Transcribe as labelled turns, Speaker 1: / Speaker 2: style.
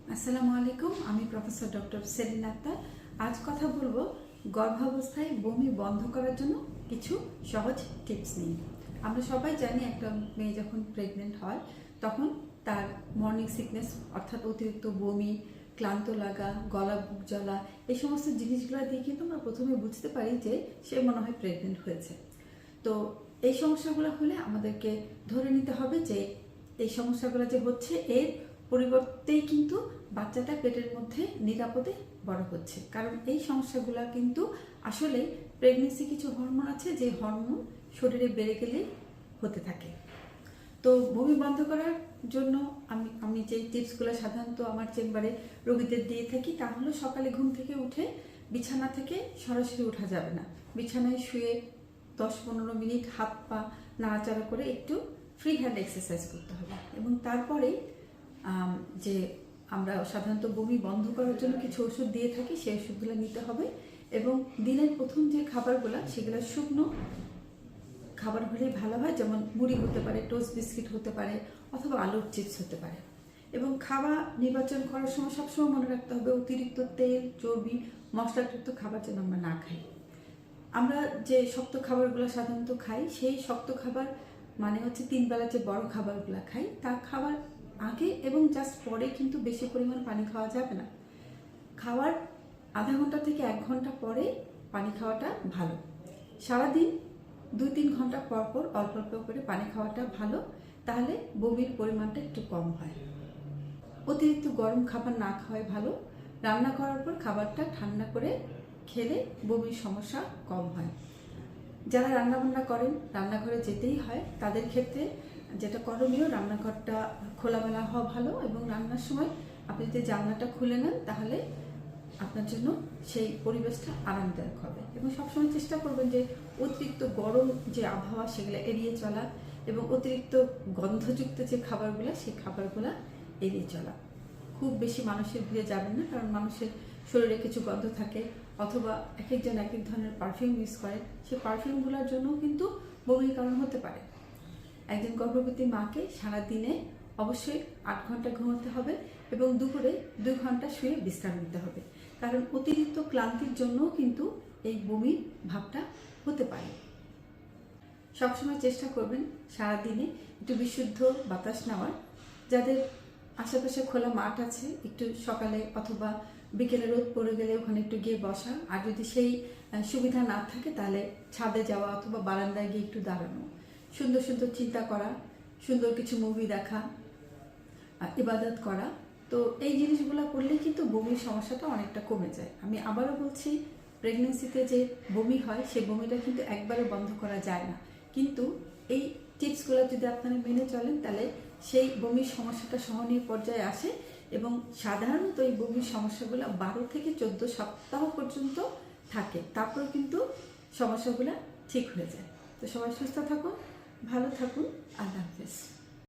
Speaker 1: আসসালামু আলাইকুম। আমি প্রফেসর ডক্টর সেলিনা আক্তার। আজ কথা বলবো গর্ভাবস্থায় বমি বন্ধ করার জন্য কিছু সহজ টিপস নিয়ে। আমরা সবাই জানি একটা মেয়ে যখন প্রেগনেন্ট হয় তখন তার মর্নিং সিকনেস অর্থাৎ অতিরিক্ত বমি, ক্লান্ত লাগা, গলা বুক জ্বলা, এই সমস্ত জিনিসগুলো দিয়ে কিন্তু আমরা প্রথমে বুঝতে পারি যে সে মনে হয় প্রেগনেন্ট হয়েছে। তো এই সমস্যাগুলো হলে আমাদেরকে ধরে নিতে হবে যে এই সমস্যাগুলো যে হচ্ছে এর পরিবর্তেই কিন্তু বাচ্চাটা পেটের মধ্যে নিরাপদে বড় হচ্ছে। কারণ এই সমস্যাগুলো কিন্তু আসলে প্রেগনেন্সি কিছু হরমোন আছে যে হরমোন শরীরে বেড়ে গেলে হতে থাকে। তো বমি বন্ধ করার জন্য আমি যে টিপসগুলো সাধারণত আমার চেম্বারে রোগীদের দিয়ে থাকি তা হলো সকালে ঘুম থেকে উঠে বিছানা থেকে সরাসরি ওঠা যাবে না। বিছানায় শুয়ে 10-15 মিনিট হাত পা নাড়াচাড়া করে একটু ফ্রি হ্যান্ড এক্সারসাইজ করতে হবে এবং তারপরেই যে আমরা সাধারণত বমি বন্ধ করার জন্য কিছু ওষুধ দিয়ে থাকি সেই ওষুধগুলো নিতে হবে এবং দিনের প্রথম যে খাবারগুলো সেগুলো শুকনো খাবার হলেই ভালো হয়, যেমন মুড়ি হতে পারে, টোস্ট বিস্কিট হতে পারে অথবা আলুর চিপস হতে পারে। এবং খাবার নির্বাচন করার সময় সবসময় মনে রাখতে হবে অতিরিক্ত তেল, চর্বি, মশলাযুক্ত খাবার যেন আমরা না খাই। আমরা যে শক্ত খাবারগুলো সাধারণত খাই সেই শক্ত খাবার মানে হচ্ছে 3 বেলা যে বড় খাবারগুলো খাই তা খাবার আগে এবং জাস্ট পরে কিন্তু বেশি পরিমাণ পানি খাওয়া যাবে না। খাওয়ার আধা ঘন্টা থেকে 1 ঘন্টা পরে পানি খাওয়াটা ভালো। সারাদিন 2-3 ঘন্টা পর পর অল্প অল্প করে পানি খাওয়াটা ভালো, তাহলে বমির পরিমাণটা একটু কম হয়। অতিরিক্ত গরম খাবার না খাওয়াই ভালো। রান্না করার পর খাবারটা ঠান্ডা করে খেলে বমির সমস্যা কম হয়। যারা রান্নাবান্না করেন রান্নাঘরে যেতেই হয় তাদের ক্ষেত্রে যেটা করণীয়, রান্নাঘরটা খোলামেলা হওয়া ভালো এবং রান্নার সময় আপনি যদি জানলাটা খুলে নেন তাহলে আপনার জন্য সেই পরিবেশটা আরামদায়ক হবে। এবং সবসময় চেষ্টা করবেন যে অতিরিক্ত গরম যে আবহাওয়া সেগুলো এড়িয়ে চলা এবং অতিরিক্ত গন্ধযুক্ত যে খাবারগুলো সেই খাবারগুলো এড়িয়ে চলা। খুব বেশি মানুষের ভিড়ে যাবেন না, কারণ মানুষের শরীরে কিছু গন্ধ থাকে অথবা এক একজন এক এক ধরনের পারফিউম ইউজ করে, সেই পারফিউমগুলোর জন্যও কিন্তু বমির কারণ হতে পারে। একজন গর্ভবতী মাকে সারাদিনে অবশ্যই 8 ঘন্টা ঘুমাতে হবে এবং দুপুরে 2 ঘন্টা শুয়ে বিশ্রাম নিতে হবে, কারণ অতিরিক্ত ক্লান্তির জন্যও কিন্তু এই বমির ভাবটা হতে পারে। সবসময় চেষ্টা করবেন সারাদিনে একটু বিশুদ্ধ বাতাস নেওয়ার। যাদের আশেপাশে খোলা মাঠ আছে একটু সকালে অথবা বিকেলে রোদ পড়ে গেলে ওখানে একটু গিয়ে বসা, আর যদি সেই সুবিধা না থাকে তাহলে ছাদে যাওয়া অথবা বারান্দায় গিয়ে একটু দাঁড়ানো, সুন্দর সুন্দর চিন্তা করা, সুন্দর কিছু মুভি দেখা, ইবাদত করা। তো এই জিনিসগুলো করলে কিন্তু বমির সমস্যাটা অনেকটা কমে যায়। আমি আবারও বলছি, প্রেগনেন্সিতে যে বমি হয় সেই বমিটা কিন্তু একবারে বন্ধ করা যায় না, কিন্তু এই টিপসগুলো যদি আপনারা মেনে চলেন তাহলে সেই বমির সমস্যাটা সহনীয় পর্যায়ে আসে এবং সাধারণত এই বমির সমস্যাগুলো 12 থেকে 14 সপ্তাহ পর্যন্ত থাকে, তারপর কিন্তু সমস্যাগুলো ঠিক হয়ে যায়। তো সবাই সুস্থ থাকুন, ভালো থাকুন, আল্লাহ হাফেজ।